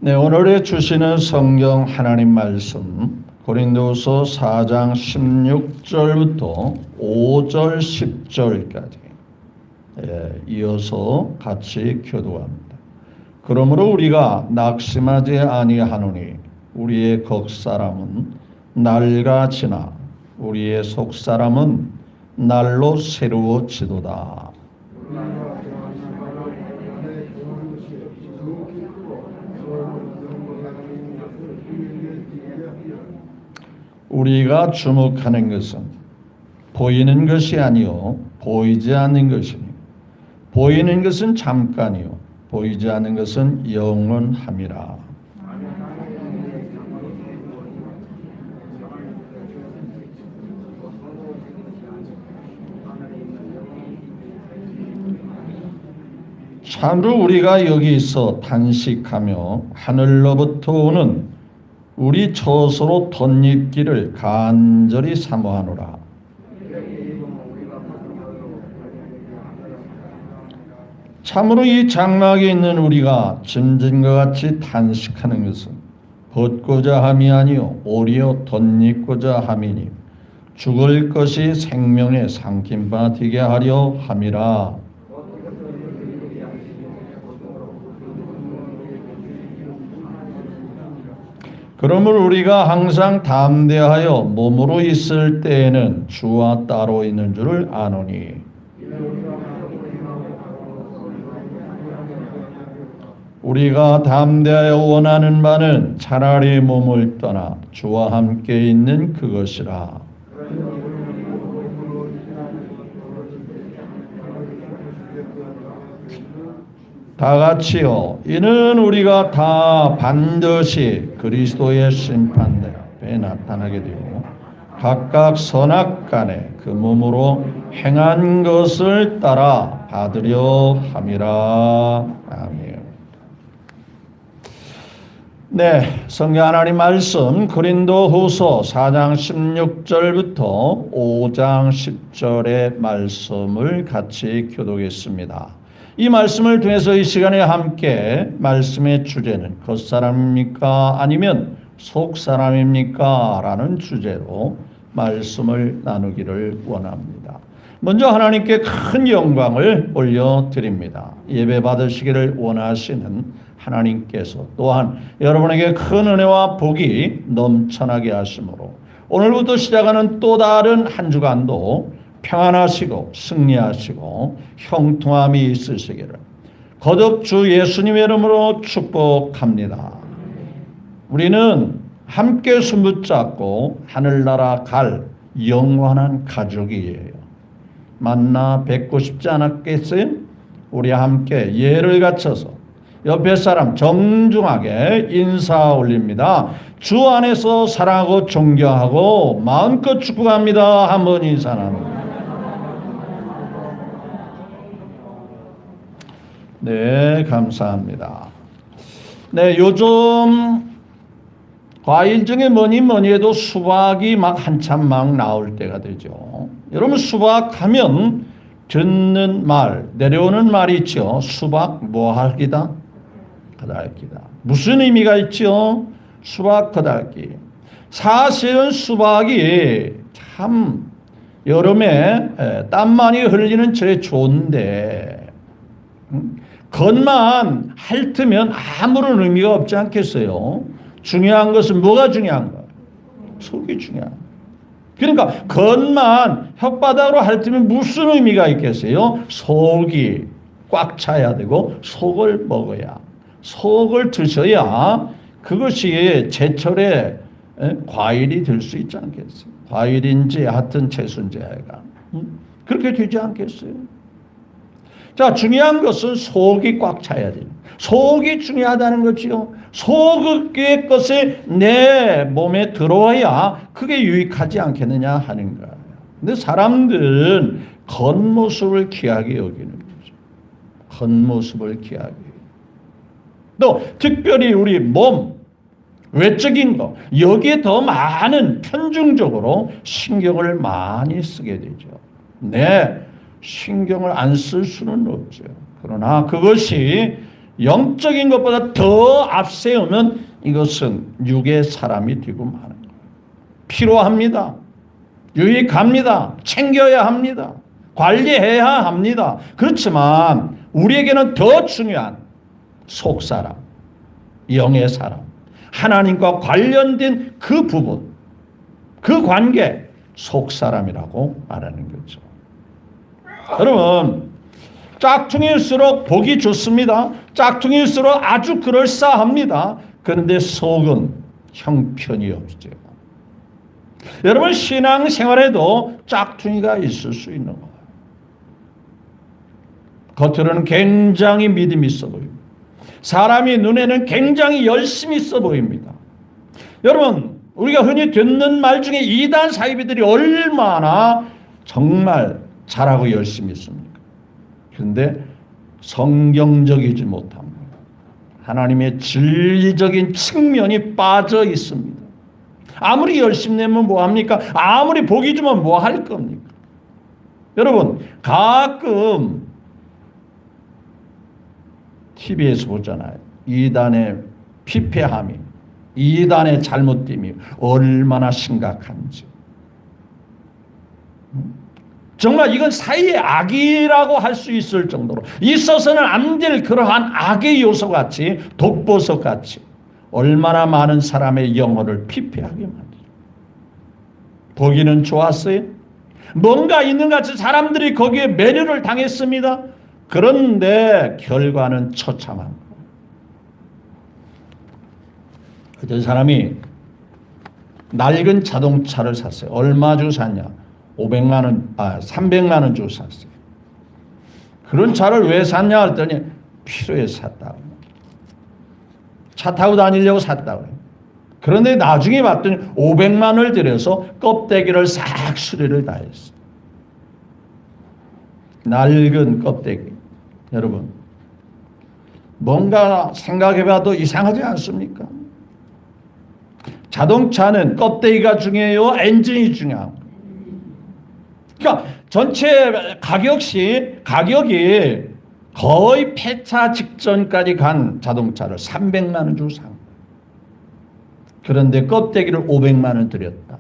네, 오늘의 주시는 성경 하나님 말씀 고린도후서 4장 16절부터 5절 10절까지 이어서 같이 교도합니다. 그러므로 우리가 낙심하지 아니하노니 우리의 겉사람은 날과 지나 우리의 속사람은 날로 새로워지도다. 우리가 주목하는 것은 보이는 것이 아니요 보이지 않는 것이니 보이는 것은 잠깐이요 보이지 않는 것은 영원함이라. 참으로 우리가 여기서 단식하며 하늘로부터 오는 우리 처소로 덧입기를 간절히 사모하노라. 참으로 이 장막에 있는 우리가 짐진과 같이 단식하는 것은 벗고자 함이 아니요 오히려 덧입고자 함이니 죽을 것이 생명의 삼킴바 되게 하려 함이라. 그러므로 우리가 항상 담대하여 몸으로 있을 때에는 주와 따로 있는 줄을 아노니 우리가 담대하여 원하는 바는 차라리 몸을 떠나 주와 함께 있는 그것이라. 다 같이요. 이는 우리가 다 반드시 그리스도의 심판대 앞에 나타나게 되고 각각 선악간에 그 몸으로 행한 것을 따라 받으려 함이라. 아멘. 네, 성경 하나님 말씀 고린도후서 4장 16절부터 5장 10절의 말씀을 같이 교독했습니다. 이 말씀을 통해서 이 시간에 함께 말씀의 주제는 겉사람입니까? 아니면 속사람입니까? 라는 주제로 말씀을 나누기를 원합니다. 먼저 하나님께 큰 영광을 올려드립니다. 예배 받으시기를 원하시는 하나님께서 또한 여러분에게 큰 은혜와 복이 넘쳐나게 하심으로 오늘부터 시작하는 또 다른 한 주간도 평안하시고 승리하시고 형통함이 있으시기를 거듭 주 예수님의 이름으로 축복합니다. 우리는 함께 손붙잡고 하늘나라 갈 영원한 가족이에요. 만나 뵙고 싶지 않았겠어요? 우리 함께 예를 갖춰서 옆에 사람 정중하게 인사 올립니다. 주 안에서 사랑하고 존경하고 마음껏 축복합니다. 한번 인사 나눕니다. 네, 감사합니다. 네, 요즘 과일 중에 뭐니 해도 수박이 막 한참 막 나올 때가 되죠. 여러분 수박하면 듣는 말, 내려오는 말이 있죠. 수박 뭐하기다? 거달기다. 무슨 의미가 있죠? 수박 거달기. 사실은 수박이 참 여름에 땀 많이 흘리는 제일 좋은데 겉만 핥으면 아무런 의미가 없지 않겠어요? 중요한 것은 뭐가 중요한가? 속이 중요한 거예요. 그러니까 겉만 혓바닥으로 핥으면 무슨 의미가 있겠어요? 속이 꽉 차야 되고 속을 먹어야, 속을 드셔야 그것이 제철에 과일이 될 수 있지 않겠어요? 과일인지 하여튼 채소인지 하여간 그렇게 되지 않겠어요? 자, 중요한 것은 속이 꽉 차야 돼요. 속이 중요하다는 거지요. 속의 것이 내 몸에 들어와야 그게 유익하지 않겠느냐 하는 거예요. 근데 사람들은 겉모습을 귀하게 여기는 거죠. 겉모습을 귀하게. 또 특별히 우리 몸, 외적인 거, 여기에 더 많은 편중적으로 신경을 많이 쓰게 되죠. 네, 신경을 안 쓸 수는 없죠. 그러나 그것이 영적인 것보다 더 앞세우면 이것은 육의 사람이 되고 마는 거예요. 필요합니다. 유익합니다. 챙겨야 합니다. 관리해야 합니다. 그렇지만 우리에게는 더 중요한 속사람, 영의 사람, 하나님과 관련된 그 부분, 그 관계, 속사람이라고 말하는 거죠. 여러분, 짝퉁일수록 보기 좋습니다. 짝퉁일수록 아주 그럴싸합니다. 그런데 속은 형편이 없죠. 여러분, 신앙생활에도 짝퉁이가 있을 수 있는 거예요. 겉으로는 굉장히 믿음이 있어 보입니다. 사람이 눈에는 굉장히 열심히 있어 보입니다. 여러분, 우리가 흔히 듣는 말 중에 이단 사이비들이 얼마나 정말 잘하고 열심히 있습니까? 그런데 성경적이지 못합니다. 하나님의 진리적인 측면이 빠져 있습니다. 아무리 열심히 내면 뭐합니까? 아무리 보기 주면 뭐 할 겁니까? 여러분, 가끔 TV에서 보잖아요. 이단의 피폐함이, 이단의 잘못됨이 얼마나 심각한지. 정말 이건 사이의 악이라고 할 수 있을 정도로 있어서는 안 될 그러한 악의 요소같이, 독보석같이 얼마나 많은 사람의 영혼을 피폐하게 만들죠. 보기는 좋았어요. 뭔가 있는 것 같이 사람들이 거기에 매료를 당했습니다. 그런데 결과는 처참한 거예요. 어떤 사람이 낡은 자동차를 샀어요. 얼마 주고 샀냐? 300만 원 주고 샀어요. 그런 차를 왜 샀냐 했더니 필요해서 샀다고. 차 타고 다니려고 샀다고. 그런데 나중에 봤더니 500만 원을 들여서 껍데기를 싹 수리를 다 했어요. 낡은 껍데기. 여러분, 뭔가 생각해봐도 이상하지 않습니까? 자동차는 껍데기가 중요해요? 엔진이 중요해요? 그러니까 전체 가격이 거의 폐차 직전까지 간 자동차를 300만 원 주고 산 거예요. 그런데 껍데기를 500만 원 들였다.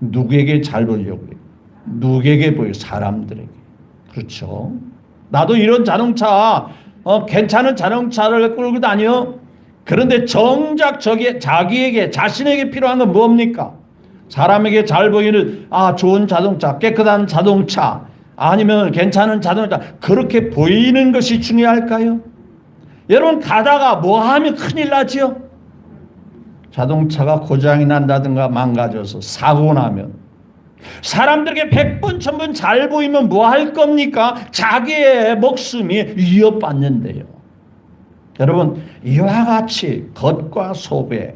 누구에게 잘 보이려고 해요? 누구에게 보여요? 사람들에게. 그렇죠? 나도 이런 자동차, 괜찮은 자동차를 끌고 다녀. 그런데 정작 자기에게, 자신에게 필요한 건 뭡니까? 사람에게 잘 보이는, 좋은 자동차, 깨끗한 자동차, 아니면 괜찮은 자동차, 그렇게 보이는 것이 중요할까요? 여러분, 가다가 뭐 하면 큰일 나지요? 자동차가 고장이 난다든가 망가져서 사고 나면 사람들에게 100번 1000번 잘 보이면 뭐 할 겁니까? 자기의 목숨이 위협받는데요. 여러분, 이와 같이 겉과 속에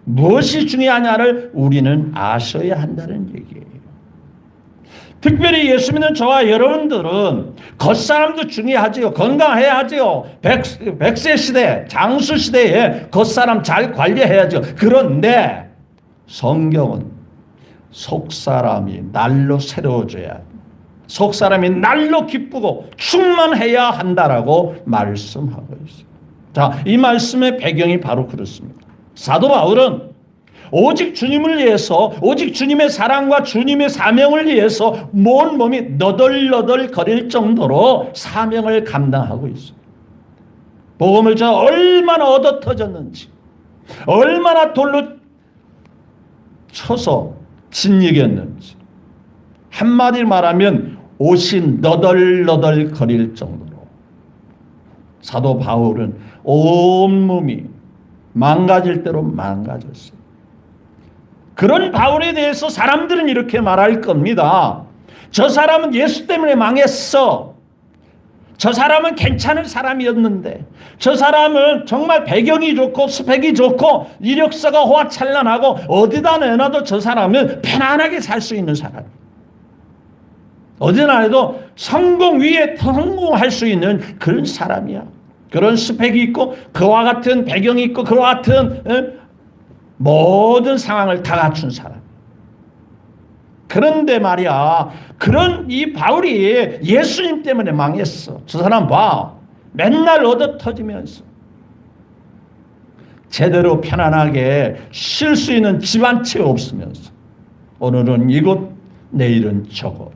무엇이 중요하냐를 우리는 아셔야 한다는 얘기예요. 특별히 예수 믿는 저와 여러분들은 겉사람도 중요하지요. 건강해야지요. 100세 시대, 장수 시대에 겉사람 잘 관리해야죠. 그런데 성경은 속사람이 날로 새로워져야, 속사람이 날로 기쁘고 충만해야 한다라고 말씀하고 있습니다. 자, 이 말씀의 배경이 바로 그렇습니다. 사도 바울은 오직 주님을 위해서, 오직 주님의 사랑과 주님의 사명을 위해서 온 몸이 너덜너덜 거릴 정도로 사명을 감당하고 있습니다. 복음을 전하 얼마나 얻어 터졌는지, 얼마나 돌로 쳐서 진이겼는지, 한마디로 말하면 옷이 너덜너덜 거릴 정도로 사도 바울은 온몸이 망가질 대로 망가졌어요. 그런 바울에 대해서 사람들은 이렇게 말할 겁니다. 저 사람은 예수 때문에 망했어. 저 사람은 괜찮은 사람이었는데, 저 사람은 정말 배경이 좋고 스펙이 좋고 이력서가 호화찬란하고 어디다 내놔도 저 사람은 편안하게 살 수 있는 사람. 어디나 해도 성공 위에 성공할 수 있는 그런 사람이야. 그런 스펙이 있고 그와 같은 배경이 있고 그와 같은 모든 상황을 다 갖춘 사람. 그런데 말이야, 그런 이 바울이 예수님 때문에 망했어. 저 사람 봐. 맨날 얻어 터지면서 제대로 편안하게 쉴 수 있는 집 한 채 없으면서 오늘은 이곳 내일은 저곳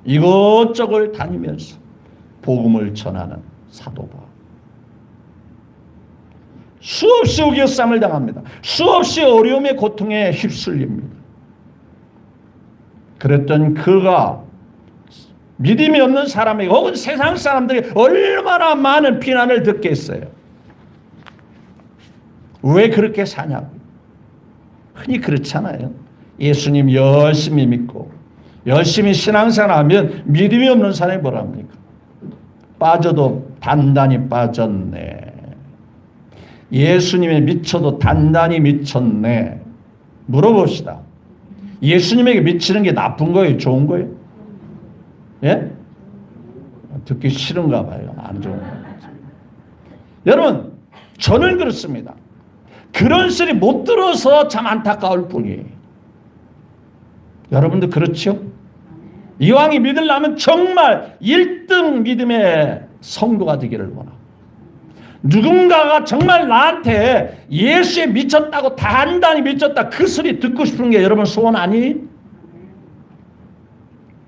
이곳저곳 다니면서 복음을 전하는 사도 바울. 수없이 우겨쌈을 당합니다. 수없이 어려움의 고통에 휩쓸립니다. 그랬던 그가 믿음이 없는 사람에게 혹은 세상 사람들이 얼마나 많은 비난을 듣겠어요. 왜 그렇게 사냐고. 흔히 그렇잖아요. 예수님 열심히 믿고 열심히 신앙생활하면 믿음이 없는 사람이 뭐랍니까? 빠져도 단단히 빠졌네. 예수님에 미쳐도 단단히 미쳤네. 물어봅시다. 예수님에게 미치는 게 나쁜 거예요? 좋은 거예요? 예? 듣기 싫은가 봐요. 안 좋은 거예요. 여러분, 저는 그렇습니다. 그런 소리 못 들어서 참 안타까울 뿐이에요. 여러분도 그렇죠? 이왕이 믿으려면 정말 1등 믿음의 성도가 되기를 원합니다. 누군가가 정말 나한테 예수에 미쳤다고 단단히 미쳤다 그 소리 듣고 싶은 게 여러분 소원 아니에요?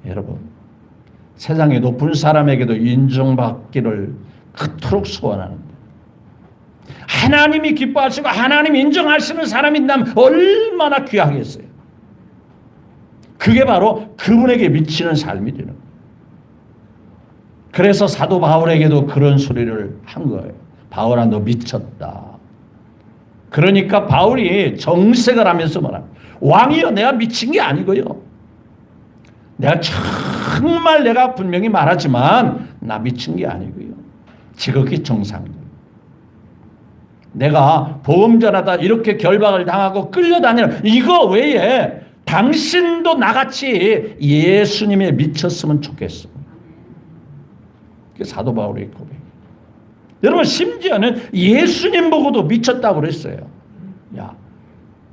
여러분, 세상에 높은 사람에게도 인정받기를 그토록 소원하는데 하나님이 기뻐하시고 하나님 인정하시는 사람이 있다면 얼마나 귀하겠어요. 그게 바로 그분에게 미치는 삶이 되는 거예요. 그래서 사도 바울에게도 그런 소리를 한 거예요. 바울아, 너 미쳤다. 그러니까 바울이 정색을 하면서 말합니다. 왕이여, 내가 미친 게 아니고요. 내가 정말 내가 분명히 말하지만 나 미친 게 아니고요. 지극히 정상적. 내가 복음 전하다 이렇게 결박을 당하고 끌려다니는 이거 외에 당신도 나같이 예수님에 미쳤으면 좋겠어. 그게 사도 바울의 고백. 여러분, 심지어는 예수님 보고도 미쳤다고 그랬어요. 야,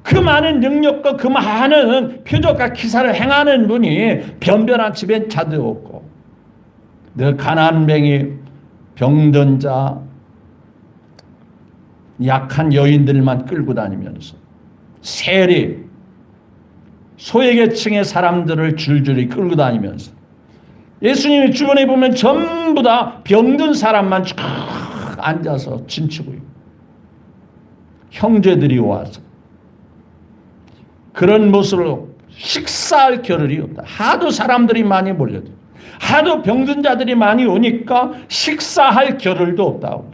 그 많은 능력과 그 많은 표적과 기사를 행하는 분이 변변한 집엔 차도 없고 늘 가난뱅이, 병든 자, 약한 여인들만 끌고 다니면서 세리, 소외계층의 사람들을 줄줄이 끌고 다니면서 예수님이 주변에 보면 전부 다 병든 사람만 쫙 앉아서 진치고 있고 형제들이 와서 그런 모습으로 식사할 겨를이 없다. 하도 사람들이 많이 몰려들고 하도 병든 자들이 많이 오니까 식사할 겨를도 없다고.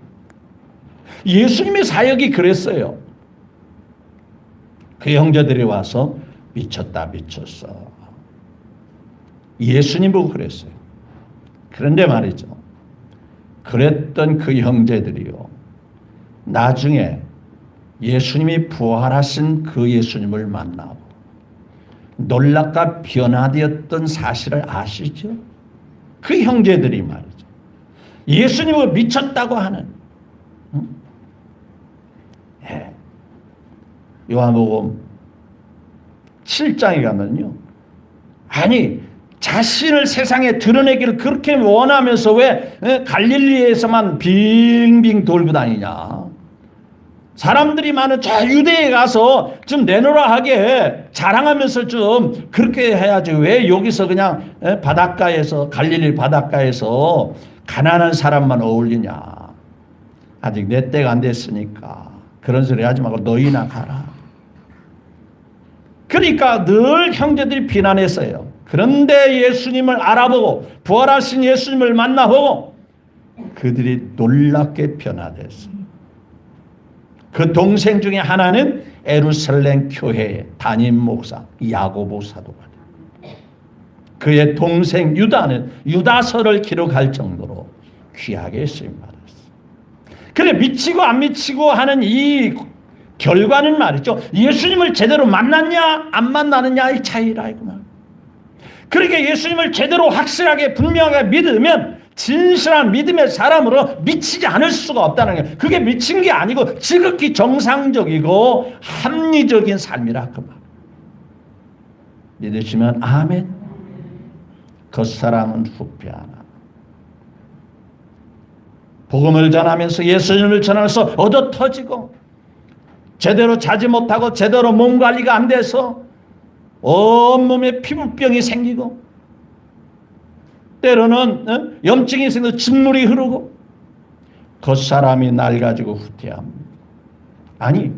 예수님의 사역이 그랬어요. 그 형제들이 와서 미쳤다 미쳤어. 예수님 보고 그랬어요. 그런데 말이죠. 그랬던 그 형제들이요. 나중에 예수님이 부활하신 그 예수님을 만나고 놀랍게 변화되었던 사실을 아시죠? 그 형제들이 말이죠. 예수님을 미쳤다고 하는 요한복음 7장에 가면요. 아니 자신을 세상에 드러내기를 그렇게 원하면서 왜 갈릴리에서만 빙빙 돌고 다니냐. 사람들이 많은 저 유대에 가서 좀 내놓으라 하게 자랑하면서 좀 그렇게 해야지. 왜 여기서 그냥 바닷가에서 갈릴리 바닷가에서 가난한 사람만 어울리냐. 아직 내 때가 안 됐으니까 그런 소리 하지 말고 너희나 가라. 그러니까 늘 형제들이 비난했어요. 그런데 예수님을 알아보고 부활하신 예수님을 만나보고 그들이 놀랍게 변화됐어요. 그 동생 중에 하나는 예루살렘 교회의 담임 목사 야고보 사도가 됩니다. 그의 동생 유다는 유다서를 기록할 정도로 귀하게 쓰임받았어요. 그래 미치고 안 미치고 하는 이 결과는 말이죠. 예수님을 제대로 만났냐 안 만나느냐의 차이라 이구만. 그러니까 예수님을 제대로 확실하게 분명하게 믿으면 진실한 믿음의 사람으로 미치지 않을 수가 없다는 거예요. 그게 미친 게 아니고 지극히 정상적이고 합리적인 삶이라 그 말. 믿으시면 아멘. 그 사람은 후패하나. 복음을 전하면서 예수님을 전하면서 얻어 터지고 제대로 자지 못하고 제대로 몸 관리가 안 돼서 온몸에 피부병이 생기고 때로는 염증이 생겨서 진물이 흐르고 겉사람이 낡아지고 후퇴합니다. 아니,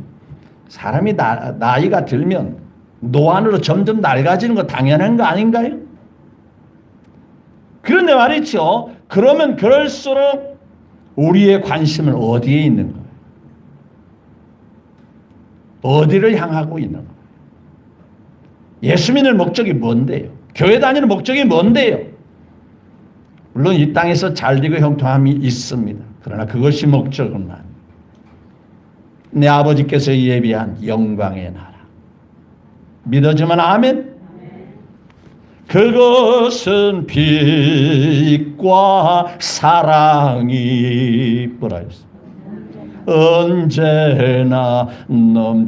사람이 나이가 들면 노안으로 점점 낡아지는 거 당연한 거 아닌가요? 그런데 말이죠. 그러면 그럴수록 우리의 관심은 어디에 있는 거예요? 어디를 향하고 있는 거예요? 예수 믿는 목적이 뭔데요? 교회 다니는 목적이 뭔데요? 물론 이 땅에서 잘되고 형통함이 있습니다. 그러나 그것이 목적은 아닙니다. 내 아버지께서 예비한 영광의 나라. 믿어지면 아멘? 그것은 빛과 사랑이 뭐라 했어? 언제나 넘치옵니다.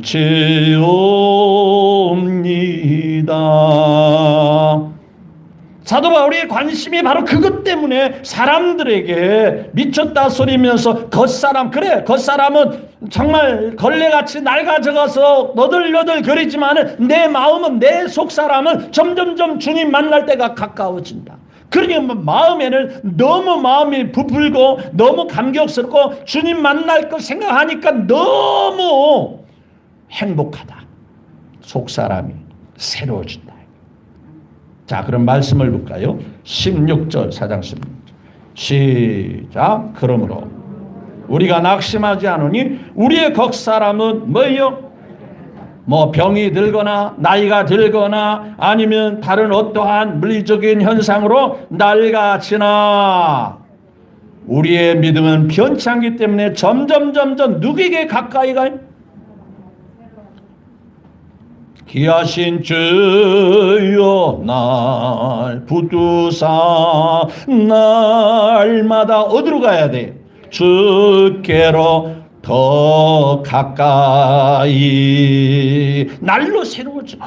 사도 바울의 관심이 바로 그것 때문에 사람들에게 미쳤다 소리면서 겉사람, 그래 겉사람은 정말 걸레같이 낡아져가서 너덜너덜 거리지만 내 마음은, 내 속사람은 점점점 주님 만날 때가 가까워진다. 그러니까 마음에는 너무 마음이 부풀고 너무 감격스럽고 주님 만날 거 생각하니까 너무 행복하다. 속사람이 새로워진다. 자, 그럼 말씀을 볼까요? 16절, 4장 16절. 시작. 그러므로 우리가 낙심하지 않으니 우리의 겉사람은 뭐예요? 뭐 병이 들거나 나이가 들거나 아니면 다른 어떠한 물리적인 현상으로 낡아지나 우리의 믿음은 변치 않기 때문에 점점 누구에게 가까이 가요? 귀하신 주여 날 붙드사 날마다 어디로 가야 돼? 주께로 더 가까이 날로 새로워져.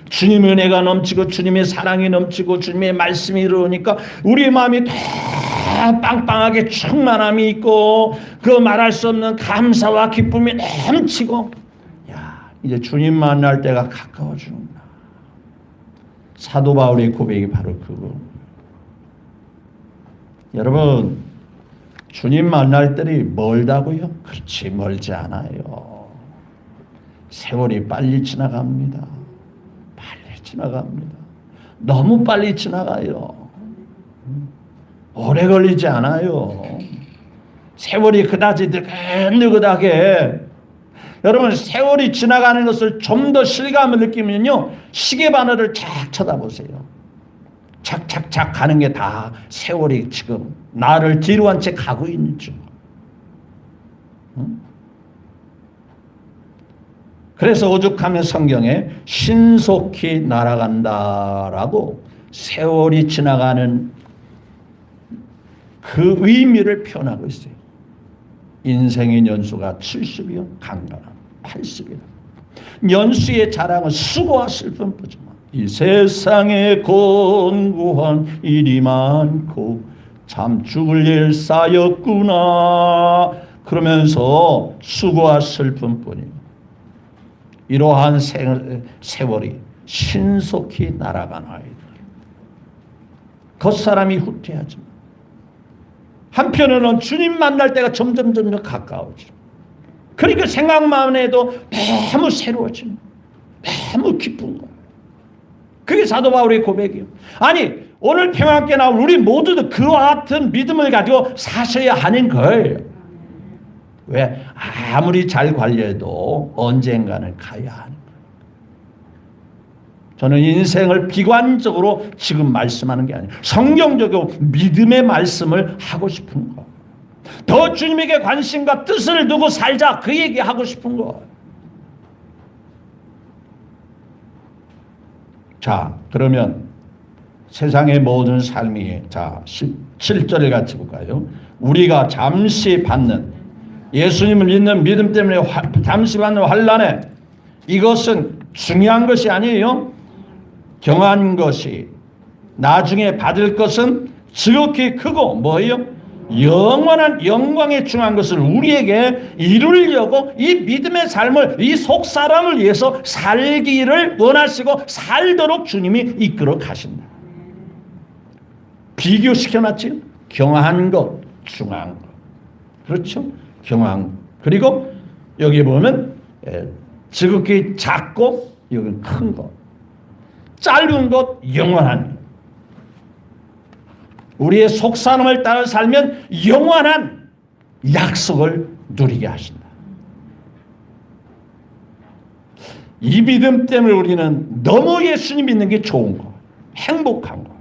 주님의 은혜가 넘치고 주님의 사랑이 넘치고 주님의 말씀이 이루어니까 우리의 마음이 더 빵빵하게 충만함이 있고 그 말할 수 없는 감사와 기쁨이 넘치고 이제 주님 만날 때가 가까워지는구나. 사도 바울의 고백이 바로 그거. 여러분, 주님 만날 때이 멀다고요? 그렇지, 멀지 않아요. 세월이 빨리 지나갑니다. 빨리 지나갑니다. 너무 빨리 지나가요. 오래 걸리지 않아요. 세월이 그다지 느긋느긋하게 여러분 세월이 지나가는 것을 좀 더 실감을 느끼면요 시계 바늘을 착 쳐다보세요. 착착착 가는 게 다 세월이 지금 나를 뒤로 한 채 가고 있는 중. 그래서 오죽하면 성경에 신속히 날아간다라고 세월이 지나가는 그 의미를 표현하고 있어요. 인생의 연수가 70이요 강간한 80이라. 연수의 자랑은 수고와 슬픔뿐이지만 이 세상에 권고한 일이 많고 참 죽을 일 쌓였구나 그러면서 수고와 슬픔뿐이에요. 이러한 세월이 신속히 날아간 아이들. 겉사람이 후퇴하지만 한편으로는 주님 만날 때가 점점 가까워지고 그러니까 생각만 해도 너무 새로워집니다. 너무 기쁜 거예요. 그게 사도 바울의 고백이에요. 아니 오늘 평안께 나온 우리 모두도 그와 같은 믿음을 가지고 사셔야 하는 거예요. 왜? 아무리 잘 관리해도 언젠가는 가야 하는 거예요. 저는 인생을 비관적으로 지금 말씀하는 게 아니에요. 성경적으로 믿음의 말씀을 하고 싶은 거. 더 주님에게 관심과 뜻을 두고 살자 그 얘기하고 싶은 거. 자, 그러면 세상의 모든 삶이 자 7절을 같이 볼까요? 우리가 잠시 받는 예수님을 믿는 믿음 때문에 잠시 받는 환난에 이것은 중요한 것이 아니에요. 경한 것이 나중에 받을 것은 지극히 크고 뭐예요? 영원한 영광에 중요한 것을 우리에게 이루려고 이 믿음의 삶을 이 속사람을 위해서 살기를 원하시고 살도록 주님이 이끌어 가신다. 비교시켜놨지. 경한 것, 중한 것. 그렇죠? 경한 것. 그리고 여기 보면 지극히 작고 여기 큰 것. 짧은 것, 영원한 것. 우리의 속사람을 따라 살면 영원한 약속을 누리게 하신다. 이 믿음 때문에 우리는 너무 예수님 믿는 게 좋은 거, 행복한 거,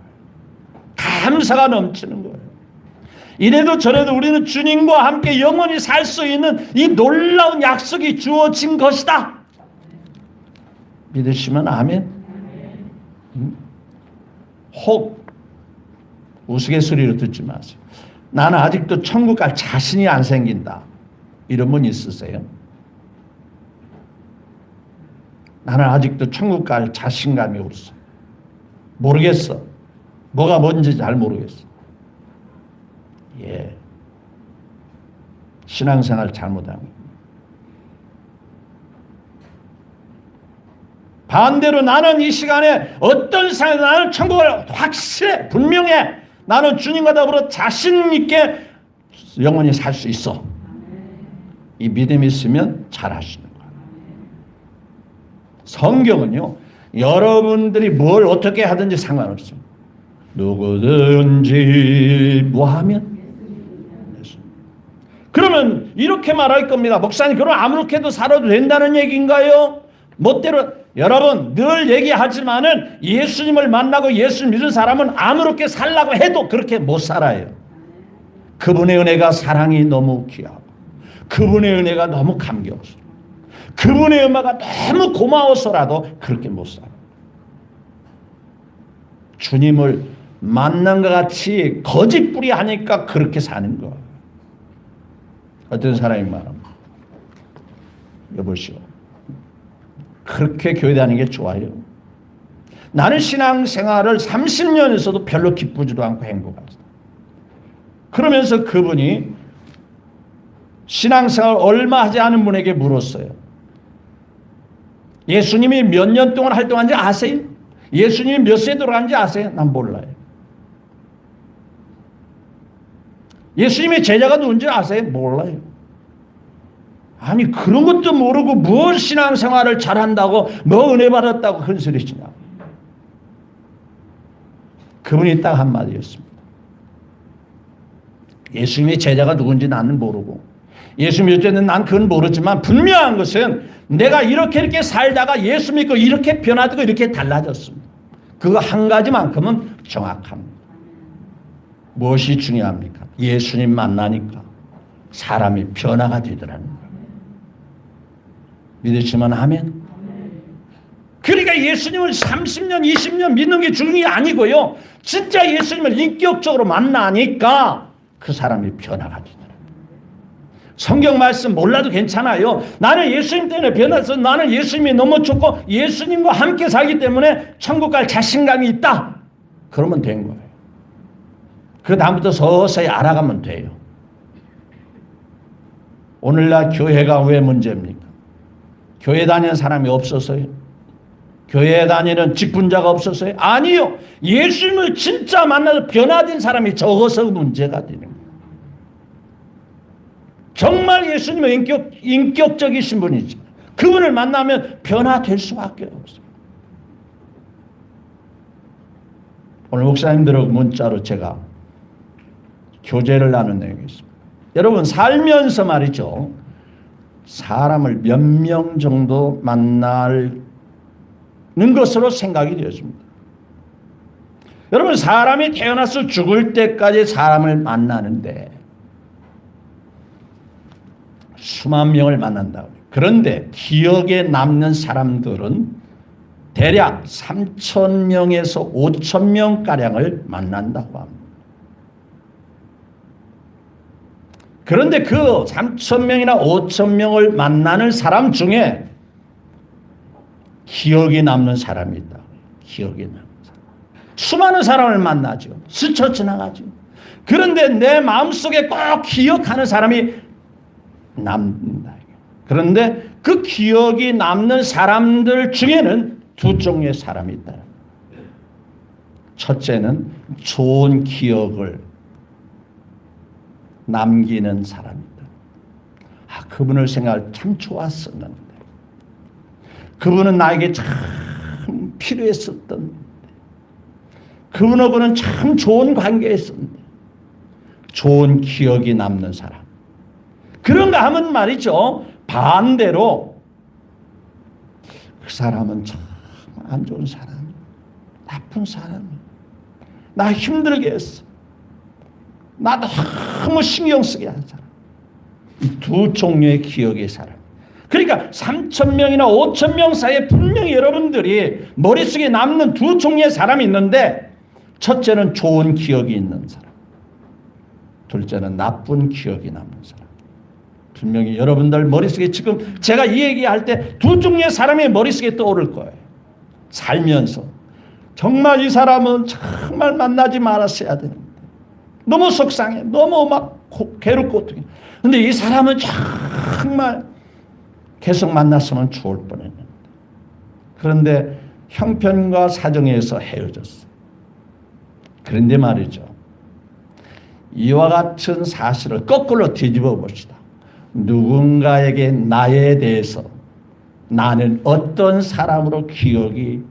감사가 넘치는 거예요. 이래도 저래도 우리는 주님과 함께 영원히 살 수 있는 이 놀라운 약속이 주어진 것이다. 믿으시면 아멘. 혹 우스갯소리로 듣지 마세요. 나는 아직도 천국 갈 자신이 안 생긴다. 이런 분 있으세요? 나는 아직도 천국 갈 자신감이 없어. 모르겠어. 뭐가 뭔지 잘 모르겠어. 예. 신앙생활 잘못한 거예요. 반대로 나는 이 시간에 어떤 상황에서 나는 천국을 확실해, 분명해. 나는 주님과 더불어 자신 있게 영원히 살 수 있어. 이 믿음이 있으면 잘 하시는 거예요. 성경은요, 여러분들이 뭘 어떻게 하든지 상관없어요. 누구든지 뭐하면? 그러면 이렇게 말할 겁니다. 목사님, 그럼 아무렇게도 살아도 된다는 얘기인가요? 멋대로. 여러분 늘 얘기하지만은 예수님을 만나고 예수 믿은 사람은 아무렇게 살라고 해도 그렇게 못 살아요. 그분의 은혜가 사랑이 너무 귀하고 그분의 은혜가 너무 감격스러워. 그분의 은혜가 너무 고마워서라도 그렇게 못 살아요. 주님을 만난 것 같이 거짓부리 하니까 그렇게 사는 거예요. 어떤 사람이 말합니다. 여보시오, 그렇게 교회 다니는 게 좋아요. 나는 신앙생활을 30년에서도 별로 기쁘지도 않고 행복하다. 그러면서 그분이 신앙생활 얼마 하지 않은 분에게 물었어요. 예수님이 몇 년 동안 활동한지 아세요? 예수님이 몇 세에 들어간지 아세요? 난 몰라요. 예수님의 제자가 누군지 아세요? 몰라요. 아니 그런 것도 모르고 뭘 신앙생활을 잘한다고 뭐 은혜 받았다고 큰 소리치냐. 그분이 딱 한마디였습니다. 예수님의 제자가 누군지 나는 모르고 예수님이 어쨌든 난 그건 모르지만 분명한 것은 내가 이렇게 살다가 예수 믿고 이렇게 변화되고 이렇게 달라졌습니다. 그거 한 가지만큼은 정확합니다. 무엇이 중요합니까? 예수님 만나니까 사람이 변화가 되더라는 거예요. 믿으시면 아멘. 그러니까 예수님을 30년, 20년 믿는 게 중요한 게 아니고요. 진짜 예수님을 인격적으로 만나니까 그 사람이 변화가 되더라고요. 성경 말씀 몰라도 괜찮아요. 나는 예수님 때문에 변화해서 나는 예수님이 너무 좋고 예수님과 함께 살기 때문에 천국 갈 자신감이 있다. 그러면 된 거예요. 그 다음부터 서서히 알아가면 돼요. 오늘날 교회가 왜 문제입니까? 교회 다니는 사람이 없어서요? 교회 다니는 직분자가 없어서요? 아니요. 예수님을 진짜 만나서 변화된 사람이 적어서 문제가 되는 거예요. 정말 예수님은 인격적이신 분이지. 그분을 만나면 변화될 수밖에 없어요. 오늘 목사님들하고 문자로 제가 교제를 나눈 내용이 있습니다. 여러분 살면서 말이죠. 사람을 몇 명 정도 만나는 것으로 생각이 되었습니다. 여러분 사람이 태어나서 죽을 때까지 사람을 만나는데 수만 명을 만난다고. 그런데 기억에 남는 사람들은 대략 3,000명에서 5,000명가량을 만난다고 합니다. 그런데 그 3,000명이나 5,000명을 만나는 사람 중에 기억에 남는 사람이 있다. 기억에 남는 사람. 수많은 사람을 만나죠. 스쳐 지나가죠. 그런데 내 마음속에 꼭 기억하는 사람이 남는다. 그런데 그 기억이 남는 사람들 중에는 두 종류의 사람이 있다. 첫째는 좋은 기억을 남기는 사람이다. 그분을 생각할 참 좋았었는데, 그분은 나에게 참 필요했었던, 그분하고는 참 좋은 관계였었는데, 좋은 기억이 남는 사람. 그런가 하면 말이죠, 반대로 그 사람은 참 안 좋은 사람, 나쁜 사람, 나 힘들게 했어, 나 너무 신경 쓰게 한 사람. 이 두 종류의 기억의 사람. 그러니까 3,000명이나 5,000명 사이에 분명히 여러분들이 머릿속에 남는 두 종류의 사람이 있는데, 첫째는 좋은 기억이 있는 사람, 둘째는 나쁜 기억이 남는 사람. 분명히 여러분들 머릿속에 지금 제가 이 얘기할 때 두 종류의 사람이 머릿속에 떠오를 거예요. 살면서 정말 이 사람은 정말 만나지 말았어야 되는데, 너무 속상해, 너무 막 괴롭고 고통해. 근데 이 사람은 정말 계속 만났으면 좋을 뻔했는데, 그런데 형편과 사정에서 헤어졌어. 그런데 말이죠, 이와 같은 사실을 거꾸로 뒤집어 봅시다. 누군가에게 나에 대해서 나는 어떤 사람으로 기억이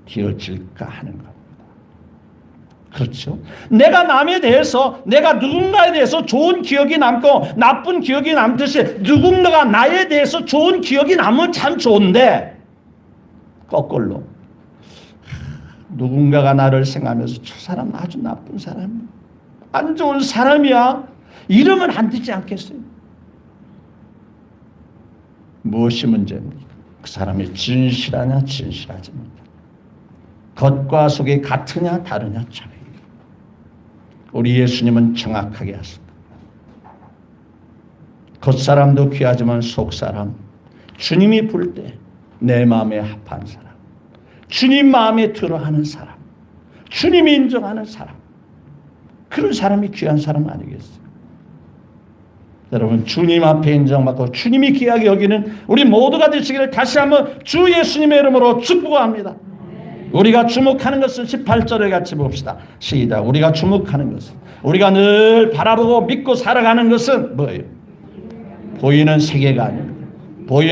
되어질까 하는 겁니다. 그렇죠? 내가 남에 대해서, 내가 누군가에 대해서 좋은 기억이 남고 나쁜 기억이 남듯이, 누군가가 나에 대해서 좋은 기억이 남으면 참 좋은데, 거꾸로 누군가가 나를 생각하면서 저 사람 아주 나쁜 사람이야, 안 좋은 사람이야, 이러면 안 되지 않겠어요? 무엇이 문제입니까? 그 사람이 진실하냐 진실하지 못하냐, 겉과 속이 같으냐 다르냐 차이. 우리 예수님은 정확하게 하십니다. 겉사람도 귀하지만 속사람, 주님이 볼 때 내 마음에 합한 사람, 주님 마음에 들어하는 사람, 주님이 인정하는 사람, 그런 사람이 귀한 사람 아니겠어요? 여러분, 주님 앞에 인정받고 주님이 귀하게 여기는 우리 모두가 되시기를 다시 한번 주 예수님의 이름으로 축복합니다. 우리가 주목하는 것은 18절에 같이 봅시다. 시작. 우리가 주목하는 것은, 우리가 늘 바라보고 믿고 살아가는 것은 뭐예요? 보이는 세계가 아닙니다.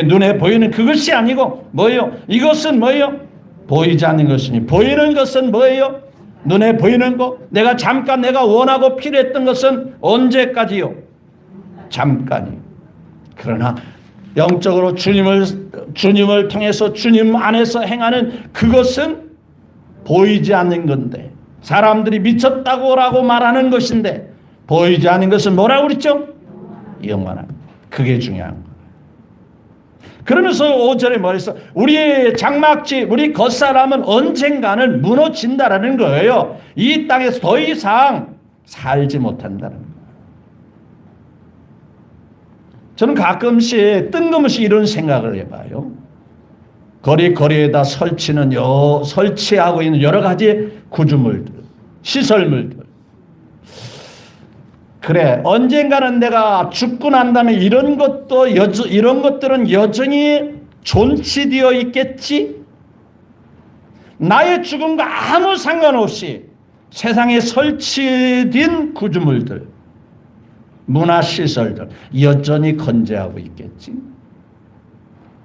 눈에 보이는 그것이 아니고 뭐예요? 이것은 뭐예요? 보이지 않는 것이니, 보이는 것은 뭐예요? 눈에 보이는 것. 내가 잠깐 내가 원하고 필요했던 것은 언제까지요? 잠깐이. 그러나 영적으로 주님을 통해서 주님 안에서 행하는 그것은 보이지 않는 건데, 사람들이 미쳤다고라고 말하는 것인데, 보이지 않는 것은 뭐라고 그랬죠? 영원한. 그게 중요한 거예요. 그러면서 5절에 뭐랬어? 우리의 장막지, 우리 겉사람은 언젠가는 무너진다라는 거예요. 이 땅에서 더 이상 살지 못한다는 거예요. 저는 가끔씩 뜬금없이 이런 생각을 해봐요. 거리에다 설치하고 있는 여러 가지 구조물들, 시설물들. 그래, 언젠가는 내가 죽고 난 다음에 이런 것들은 여전히 존치되어 있겠지? 나의 죽음과 아무 상관없이 세상에 설치된 구조물들, 문화시설들 여전히 건재하고 있겠지?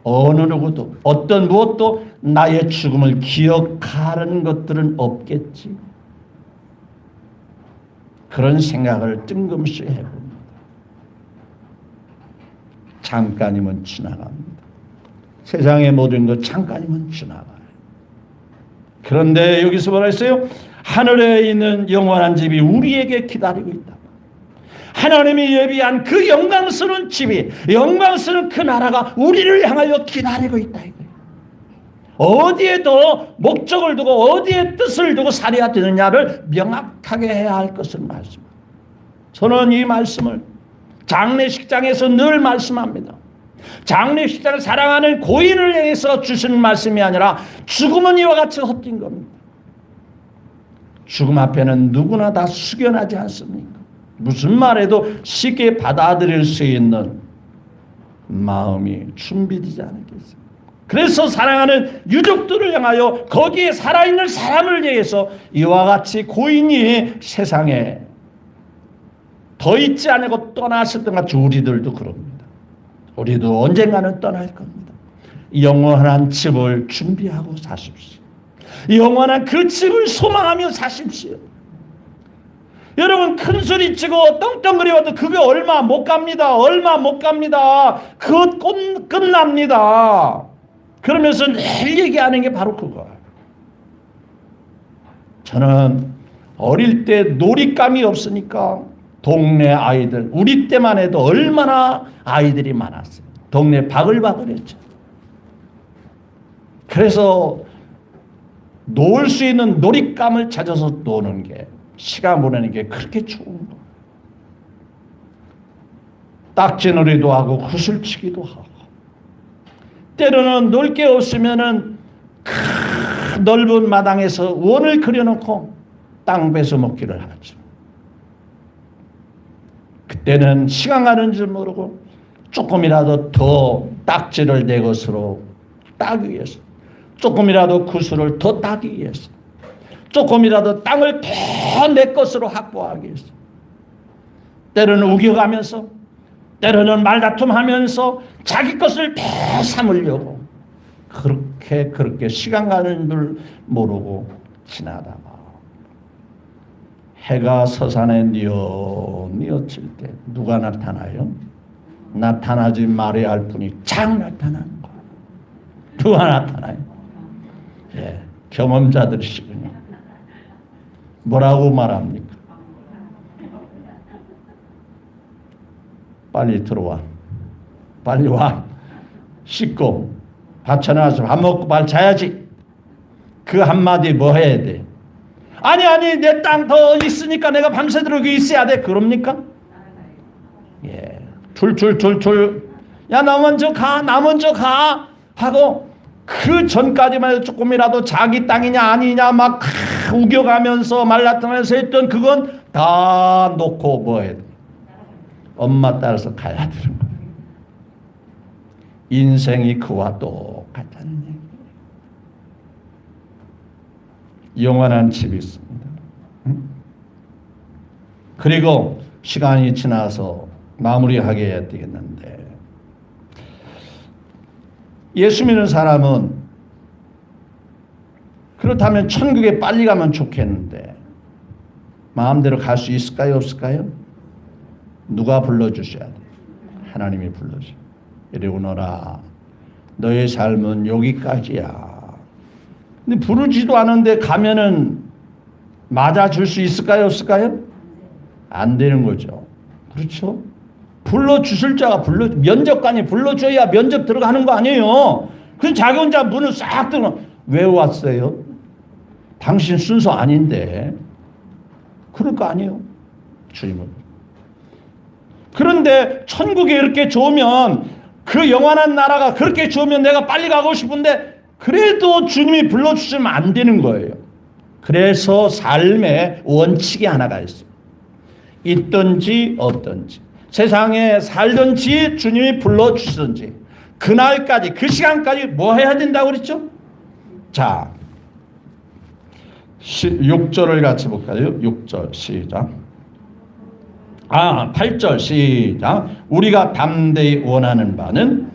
어느 누구도, 어떤 무엇도 나의 죽음을 기억하는 것들은 없겠지? 그런 생각을 뜬금없이 해봅니다. 잠깐이면 지나갑니다. 세상의 모든 것 잠깐이면 지나가요. 그런데 여기서 뭐라 했어요? 하늘에 있는 영원한 집이 우리에게 기다리고 있다. 하나님이 예비한 그 영광스러운 집이, 영광스러운 그 나라가 우리를 향하여 기다리고 있다. 어디에 더 목적을 두고 어디에 뜻을 두고 살아야 되느냐를 명확하게 해야 할 것을 말씀합니다. 저는 이 말씀을 장례식장에서 늘 말씀합니다. 장례식장을 사랑하는 고인을 향해서 주신 말씀이 아니라 죽음은 이와 같이 헛된 겁니다. 죽음 앞에는 누구나 다 숙연하지 않습니까? 무슨 말해도 쉽게 받아들일 수 있는 마음이 준비되지 않겠습니까? 그래서 사랑하는 유족들을 향하여 거기에 살아있는 사람을 위해서 이와 같이 고인이 세상에 더 있지 않고 떠났었던 같이 우리들도 그럽니다. 우리도 언젠가는 떠날 겁니다. 영원한 집을 준비하고 사십시오. 영원한 그 집을 소망하며 사십시오. 여러분 큰 소리치고 떵떵거려도 그게 얼마 못 갑니다. 얼마 못 갑니다. 그것 끝납니다. 그러면서 늘 얘기하는 게 바로 그거예요. 저는 어릴 때 놀잇감이 없으니까 동네 아이들, 우리 때만 해도 얼마나 아이들이 많았어요. 동네 바글바글했죠. 그래서 놀 수 있는 놀잇감을 찾아서 노는 게, 시간 보내는 게 그렇게 좋은 거예요. 딱지놀이도 하고 구슬치기도 하고, 때로는 놀 게 없으면은 큰 넓은 마당에서 원을 그려놓고 땅 베서 먹기를 하죠. 그때는 시간 가는 줄 모르고 조금이라도 더 딱지를 내 것으로 따기 위해서, 조금이라도 구슬을 더 따기 위해서, 조금이라도 땅을 더 내 것으로 확보하기 위해서, 때로는 우겨가면서, 때로는 말다툼하면서 자기 것을 더 삼으려고 그렇게 시간 가는 줄 모르고 지나다가 해가 서산에 뉘어칠 때 누가 나타나요? 나타나지 말아야 할 분이 쫙 나타나는 거예요. 누가 나타나요? 예, 경험자들이시군요. 뭐라고 말합니까? 빨리 들어와. 빨리 와. 씻고 밥 차려놔서 밥 먹고 빨리 자야지. 그 한마디 뭐 해야 돼? 아니 내 땅 더 있으니까 내가 밤새도록 여기 있어야 돼. 그럽니까? 예, 툴툴툴툴 야 나 먼저 가, 나 먼저 가 하고 그 전까지만 해도 조금이라도 자기 땅이냐 아니냐 막 우겨가면서 말다툼하면서 했던 그건 다 놓고 뭐 해야 돼? 엄마 따라서 가야 되는 거예요. 인생이 그와 똑같다는 얘기예요. 영원한 집이 있습니다. 그리고 시간이 지나서 마무리하게 해야 되겠는데, 예수 믿는 사람은 그렇다면 천국에 빨리 가면 좋겠는데 마음대로 갈 수 있을까요? 없을까요? 누가 불러주셔야 돼요? 하나님이 불러주셔야 돼요. 이리 오너라. 너의 삶은 여기까지야. 근데 부르지도 않은데 가면은 맞아줄 수 있을까요? 없을까요? 안 되는 거죠. 그렇죠? 불러주실 자가 면접관이 불러줘야 면접 들어가는 거 아니에요. 그래서 자기 혼자 문을 싹 뚫어. 왜 왔어요? 당신 순서 아닌데. 그럴 거 아니에요. 주님은. 그런데 천국이 이렇게 좋으면, 그 영원한 나라가 그렇게 좋으면 내가 빨리 가고 싶은데 그래도 주님이 불러주시면 안 되는 거예요. 그래서 삶의 원칙이 하나가 있어요. 있든지 없든지, 세상에 살든지 주님이 불러주시든지 그날까지, 그 시간까지 뭐 해야 된다고 그랬죠? 자, 6절을 같이 볼까요? 6절 시작. 8절 시작. 우리가 담대히 원하는 바는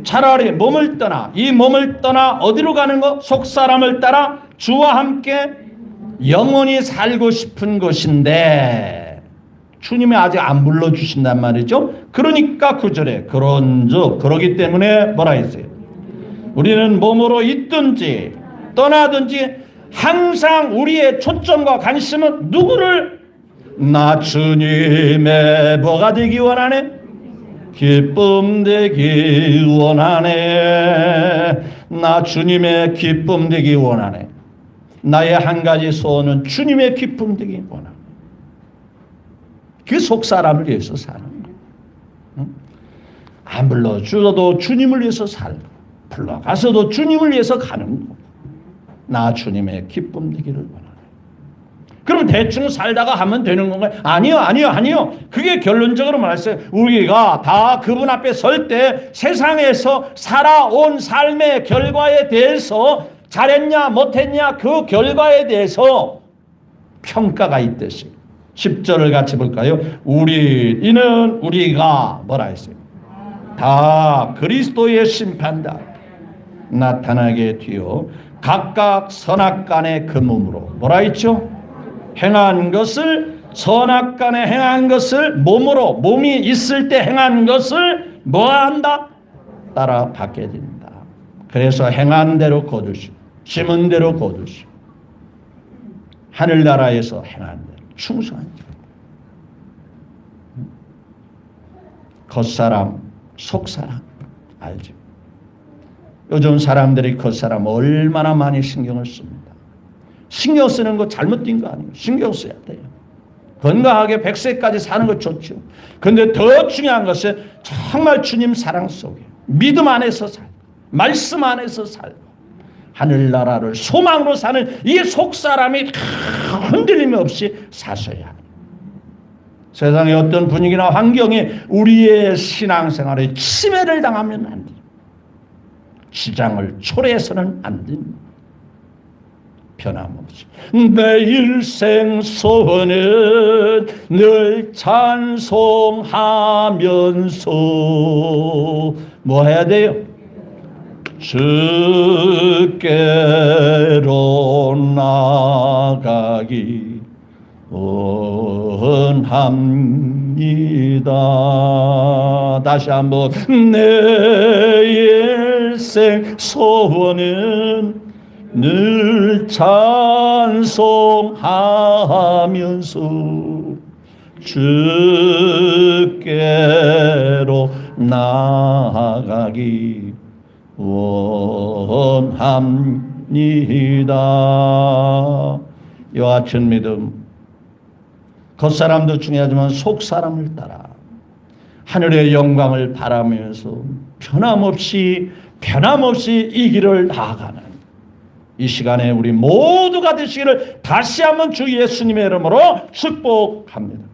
차라리 몸을 떠나, 이 몸을 떠나 어디로 가는 거? 속사람을 따라 주와 함께 영원히 살고 싶은 것인데, 주님이 아직 안 불러주신단 말이죠. 그러니까 9절에 그런즉, 그러기 때문에 뭐라 했어요? 우리는 몸으로 있든지 떠나든지 항상 우리의 초점과 관심은 누구를? 나 주님의 뭐가 되기 원하네? 기쁨 되기 원하네. 나 주님의 기쁨 되기 원하네. 나의 한 가지 소원은 주님의 기쁨 되기 원하네. 그 속사람을 위해서 사는 거예요. 안 불러주어도 주님을 위해서 살고, 불러가서도 주님을 위해서 가는 거고, 나 주님의 기쁨 되기를 원하네. 그럼 대충 살다가 하면 되는 건가요? 아니요, 아니요, 아니요. 그게 결론적으로 말했어요. 우리가 다 그분 앞에 설 때 세상에서 살아온 삶의 결과에 대해서 잘했냐 못했냐 그 결과에 대해서 평가가 있듯이 10절을 같이 볼까요? 이는 우리가 뭐라 했어요? 다 그리스도의 심판다 나타나게 되어 각각 선악간의 그 몸으로 뭐라 했죠? 행한 것을 선악간에 행한 것을 몸으로 몸이 있을 때 행한 것을 뭐한다? 따라 받게 된다. 그래서 행한 대로 거두시고 심은 대로 거두시고 하늘나라에서 행한 대로 충성한 자. 겉사람 속사람 알죠? 요즘 사람들이 겉사람 얼마나 많이 신경을 씁니다. 신경 쓰는 거 잘못된 거 아니에요. 신경 써야 돼요. 건강하게 100세까지 사는 거 좋죠. 그런데 더 중요한 것은 정말 주님 사랑 속에 믿음 안에서 살고 말씀 안에서 살고 하늘나라를 소망으로 사는 이 속사람이 흔들림 없이 사셔야 합니다. 세상의 어떤 분위기나 환경에 우리의 신앙생활에 침해를 당하면 안 돼요. 지장을 초래해서는 안 됩니다. 변함없이 내 일생 소원은 늘 찬송하면서 뭐 해야 돼요? 주께로 나가기 원합니다. 다시 한번 내 일생 소원은 늘 찬송하면서 주께로 나아가기 원합니다. 이와 같은 믿음 겉사람도 중요하지만 속사람을 따라 하늘의 영광을 바라면서 변함없이 이 길을 나아가는 이 시간에 우리 모두가 되시기를 다시 한번 주 예수님의 이름으로 축복합니다.